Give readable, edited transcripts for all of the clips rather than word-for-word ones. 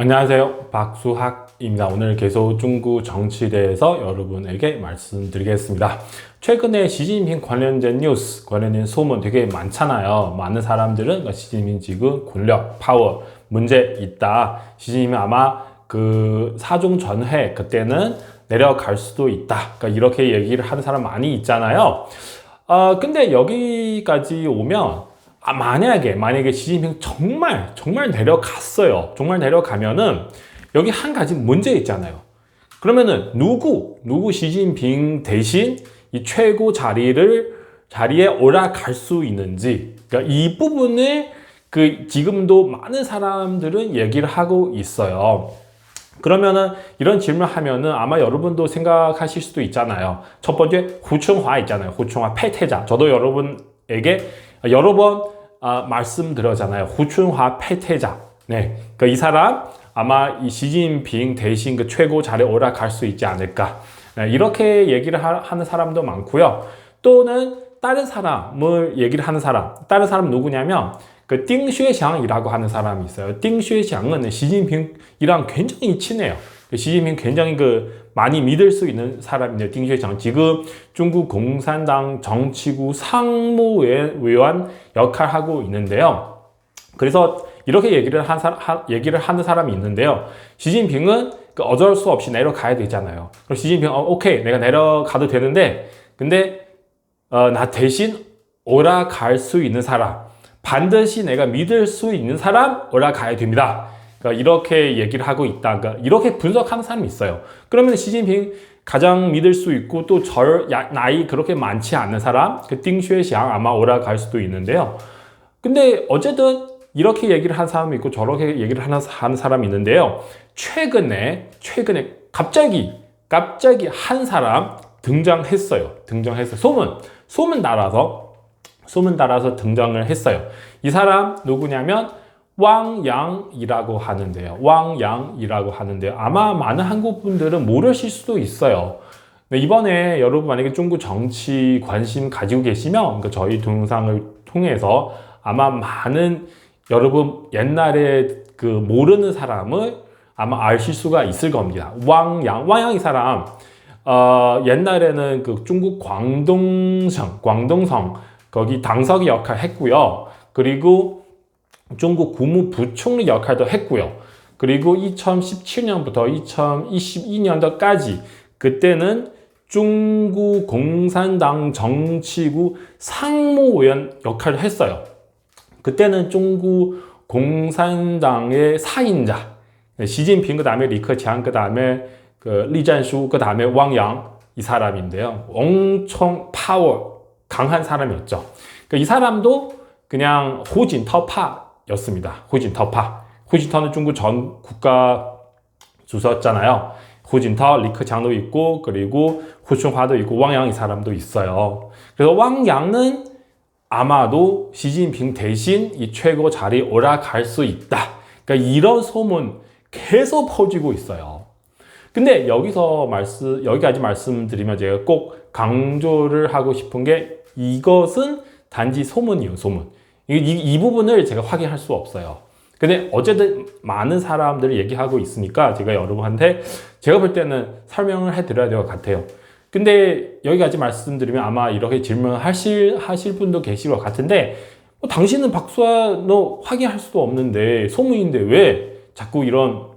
안녕하세요. 박수학입니다. 오늘 계속 중국 정치에 대해서 여러분에게 말씀드리겠습니다. 최근에 시진핑 관련된 뉴스, 관련된 소문 되게 많잖아요. 많은 사람들은 시진핑 지금 권력, 파워 문제 있다. 시진핑이 아마 그 사중 전회 그때는 내려갈 수도 있다. 그러니까 이렇게 얘기를 하는 사람 많이 있잖아요. 근데 여기까지 오면 만약에 시진핑 정말 내려갔어요. 정말 내려가면은 여기 한 가지 문제 있잖아요. 그러면은 누구 시진핑 대신 이 최고 자리에 올라갈 수 있는지, 그러니까 이 부분을 지금도 많은 사람들은 얘기를 하고 있어요. 그러면은 이런 질문하면은 아마 여러분도 생각하실 수도 있잖아요. 첫 번째 후춘화 있잖아요. 후춘화 패퇴자. 저도 여러분에게 여러 번 말씀드렸잖아요. 후춘화 패퇴자. 네, 그러니까 이 사람 아마 이 시진핑 대신 그 최고 자리에 올라갈 수 있지 않을까. 네, 이렇게 얘기를 하는 사람도 많고요. 또는 다른 사람을 얘기를 하는 사람. 다른 사람 누구냐면 그 띵쉐샹이라고 하는 사람이 있어요. 띵쉐샹은 시진핑이랑 굉장히 친해요. 시진핑 굉장히 많이 믿을 수 있는 사람인데, 띵쉐샹 지금 중국 공산당 정치구 상무위원 역할을 하고 있는데요. 그래서 이렇게 얘기를 하는 사람이 있는데요. 시진핑은 어쩔 수 없이 내려가야 되잖아요. 그럼 시진핑 오케이 내가 내려가도 되는데, 근데 나 대신 올라갈 수 있는 사람, 반드시 내가 믿을 수 있는 사람 올라가야 됩니다. 그러니까 이렇게 얘기를 하고 있다. 그러니까 이렇게 분석하는 사람이 있어요. 그러면 시진핑 가장 믿을 수 있고 또 나이 그렇게 많지 않은 사람, 그 띵쉐샹 아마 올라갈 수도 있는데요. 근데 어쨌든 이렇게 얘기를 하는 사람이 있고 저렇게 얘기를 하는 사람이 있는데요. 최근에 갑자기 한 사람 등장했어요. 소문 따라서 등장을 했어요. 이 사람 누구냐면 왕양이라고 하는데요. 아마 많은 한국 분들은 모르실 수도 있어요. 네, 이번에 여러분 만약에 중국 정치 관심 가지고 계시면 저희 동영상을 통해서 아마 많은 여러분 옛날에 모르는 사람을 아마 아실 수가 있을 겁니다. 왕양 이 사람 옛날에는 중국 광동성 거기 당서기 역할 했고요. 그리고 중국 국무부총리 역할도 했고요. 그리고 2017년부터 2022년도까지 그때는 중국 공산당 정치구 상무위원 역할을 했어요. 그때는 중국 공산당의 사인자, 시진핑 그 다음에 리커창 그 다음에 리잔슈 그 다음에 왕양 이 사람인데요. 엄청 파워 강한 사람이었죠. 이 사람도 그냥 호진터파였습니다. 호진터는 중국 전 국가 주석잖아요. 호진터, 리커창도 있고 그리고 후춘화도 있고 왕양 이 사람도 있어요. 그래서 왕양은 아마도 시진핑 대신 이 최고 자리에 올라갈 수 있다. 그러니까 이런 소문 계속 퍼지고 있어요. 근데 여기까지 말씀드리면 제가 꼭 강조를 하고 싶은 게 이것은 단지 소문이에요, 소문. 이 부분을 제가 확인할 수 없어요. 근데 어쨌든 많은 사람들이 얘기하고 있으니까 제가 여러분한테 제가 볼 때는 설명을 해드려야 될 것 같아요. 근데 여기까지 말씀드리면 아마 이렇게 질문하실 분도 계실 것 같은데 당신은 박수아 너 확인할 수도 없는데 소문인데 왜 자꾸 이런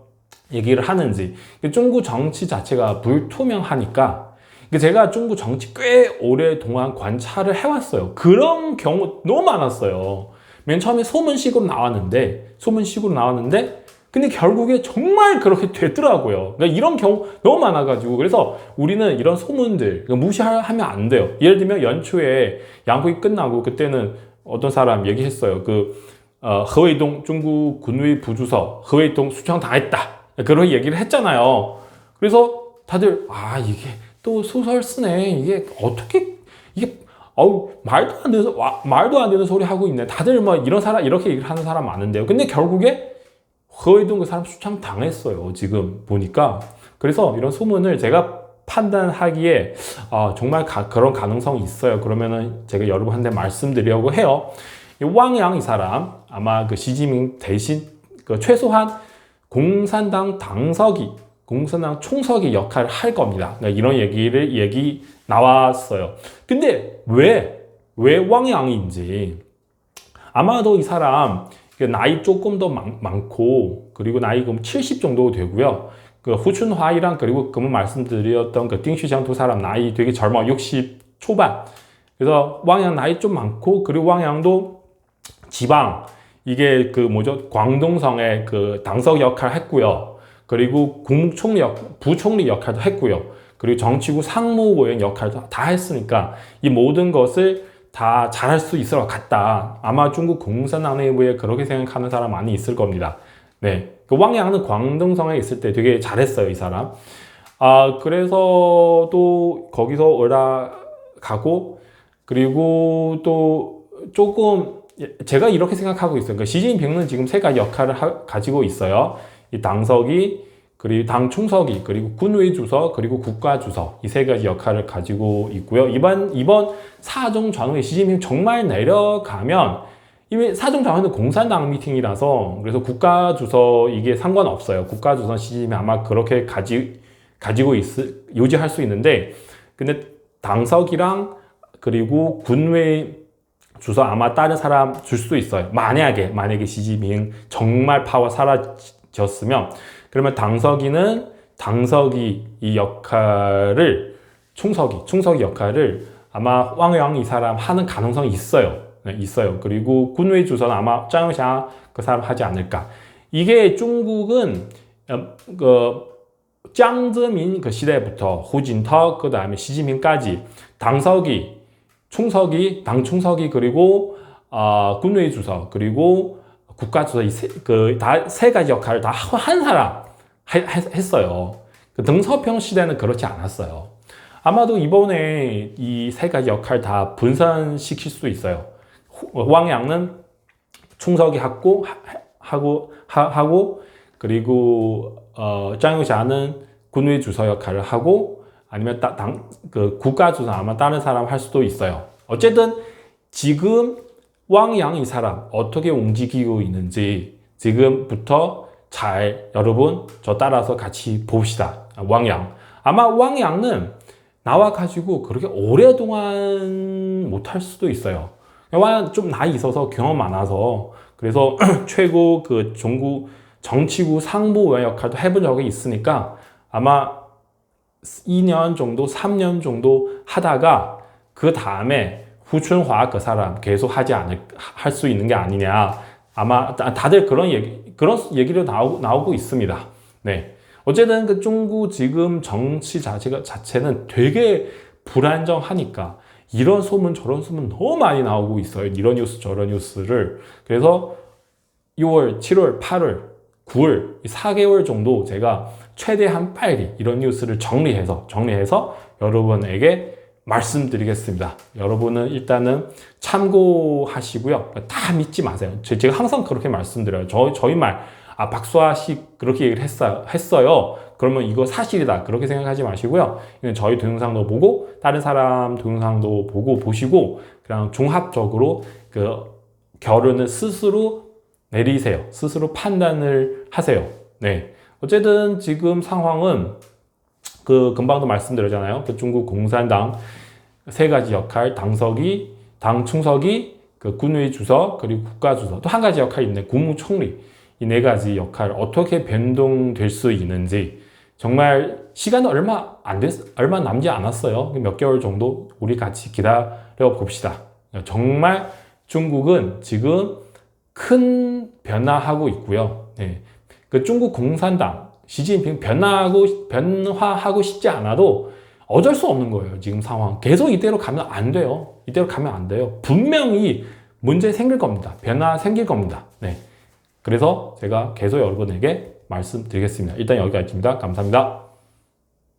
얘기를 하는지. 중국 정치 자체가 불투명하니까 제가 중국 정치 꽤 오랫동안 관찰을 해왔어요. 그런 경우 너무 많았어요. 맨 처음에 소문식으로 나왔는데 근데 결국에 정말 그렇게 되더라고요. 그러니까 이런 경우 너무 많아가지고 그래서 우리는 이런 소문들 무시하면 안 돼요. 예를 들면 연초에 양국이 끝나고 그때는 어떤 사람 얘기했어요. 허웨이동 중국 군위 부주석 허웨이동 수청당했다. 그런 얘기를 했잖아요. 그래서 다들 이게 또 소설 쓰네. 이게 어떻게 말도 안 되는 소리 하고 있네. 다들 이렇게 얘기를 하는 사람 많은데요. 근데 결국에 허위동 그 사람 수참 당했어요. 지금 보니까. 그래서 이런 소문을 제가 판단하기에 정말 그런 가능성이 있어요. 그러면은 제가 여러분한테 말씀드리려고 해요. 왕양 이 사람 아마 시진핑 대신 최소한 공산당 당석이, 공산당 총석이 역할을 할 겁니다. 이런 얘기 나왔어요. 근데 왜 왕양인지, 아마도 이 사람 나이 조금 더 많고, 그리고 나이 70 정도 되고요. 그 후춘화이랑, 그리고 그만 말씀드렸던 그 띵슈장 두 사람 나이 되게 젊어, 60 초반. 그래서 왕양 나이 좀 많고, 그리고 왕양도 지방, 이게 그 뭐죠, 광동성의 그 당석 역할을 했고요. 그리고 국무총리 부총리 역할도 했고요. 그리고 정치구 상무부의 역할도 다 했으니까 이 모든 것을 다 잘할 수 있을 것 같다. 아마 중국 공산당 내부에 그렇게 생각하는 사람 많이 있을 겁니다. 네, 그 왕양은 광동성에 있을 때 되게 잘했어요, 이 사람. 그래서 또 거기서 올라가고, 그리고 또 조금 제가 이렇게 생각하고 있어요. 그러니까 시진핑은 지금 세 가지 역할을 가지고 있어요. 이 당석이, 그리고 당 총석이, 그리고 군의 주석, 그리고 국가 주석, 이 세 가지 역할을 가지고 있고요. 이번 사정 전후에 시진핑 정말 내려가면, 이미 사정 전후는 공산당 미팅이라서, 그래서 국가 주석 이게 상관없어요. 국가 주석 시진핑 아마 그렇게 가지고 유지할 수 있는데, 근데 당석이랑 그리고 군의 주석 아마 다른 사람 줄 수도 있어요. 만약에 시진핑 정말 파워 사라졌으면, 그러면 당석이 이 역할을, 총석이 역할을 아마 왕양 이 사람 하는 가능성이 있어요. 네, 있어요. 그리고 군의 주석은 아마 짱샤 그 사람 하지 않을까. 이게 중국은 그 짱즈민 그 시대부터 후진터, 그 다음에 시진핑까지 당석이, 총석이, 당 총석이, 그리고 군의 주석, 그리고 국가 주석, 다 세 가지 역할을 다 한 사람 했어요. 그 등서평 시대는 그렇지 않았어요. 아마도 이번에 이 세 가지 역할 다 분산시킬 수도 있어요. 왕양은 총석이 하고, 그리고 짱유샤는 군의 주석 역할을 하고, 아니면 그 국가 주석 아마 다른 사람 할 수도 있어요. 어쨌든 지금 왕양 이 사람 어떻게 움직이고 있는지 지금부터 잘 여러분 저 따라서 같이 봅시다. 왕양. 아마 왕양은 나와가지고 그렇게 오랫동안 못할 수도 있어요. 왕양 좀 나이 있어서 경험 많아서, 그래서 최고 그 정치구 상무의 역할도 해본 적이 있으니까 아마 2년 정도, 3년 정도 하다가 그 다음에 후춘화 그 사람 계속 할 수 있는 게 아니냐. 아마 다들 그런 얘기를 나오고 있습니다. 네. 어쨌든 그 중국 지금 정치 자체는 되게 불안정하니까 이런 소문 저런 소문 너무 많이 나오고 있어요. 이런 뉴스 저런 뉴스를. 그래서 6월, 7월, 8월, 9월, 4개월 정도 제가 최대한 빨리 이런 뉴스를 정리해서 여러분에게 말씀드리겠습니다. 여러분은 일단은 참고하시고요. 다 믿지 마세요. 제가 항상 그렇게 말씀드려요. 저희 말, 박수아 씨 그렇게 얘기를 했어요. 그러면 이거 사실이다. 그렇게 생각하지 마시고요. 저희 동영상도 보고, 다른 사람 동영상도 보시고, 그냥 종합적으로 그 결론을 스스로 내리세요. 스스로 판단을 하세요. 네. 어쨌든 지금 상황은 그 금방도 말씀드렸잖아요. 그 중국 공산당 세 가지 역할, 당석이, 당 총석이, 그 군의 주석, 그리고 국가 주석, 또 한 가지 역할이 있네. 국무총리. 이 네 가지 역할 어떻게 변동될 수 있는지, 정말 시간은 얼마 남지 않았어요. 몇 개월 정도 우리 같이 기다려 봅시다. 정말 중국은 지금 큰 변화하고 있고요. 네. 그 중국 공산당 시진핑 변화하고 싶지 않아도 어쩔 수 없는 거예요. 지금 상황 계속 이대로 가면 안 돼요. 분명히 문제 생길 겁니다. 변화 생길 겁니다. 네. 그래서 제가 계속 여러분에게 말씀드리겠습니다. 일단 여기까지입니다. 감사합니다.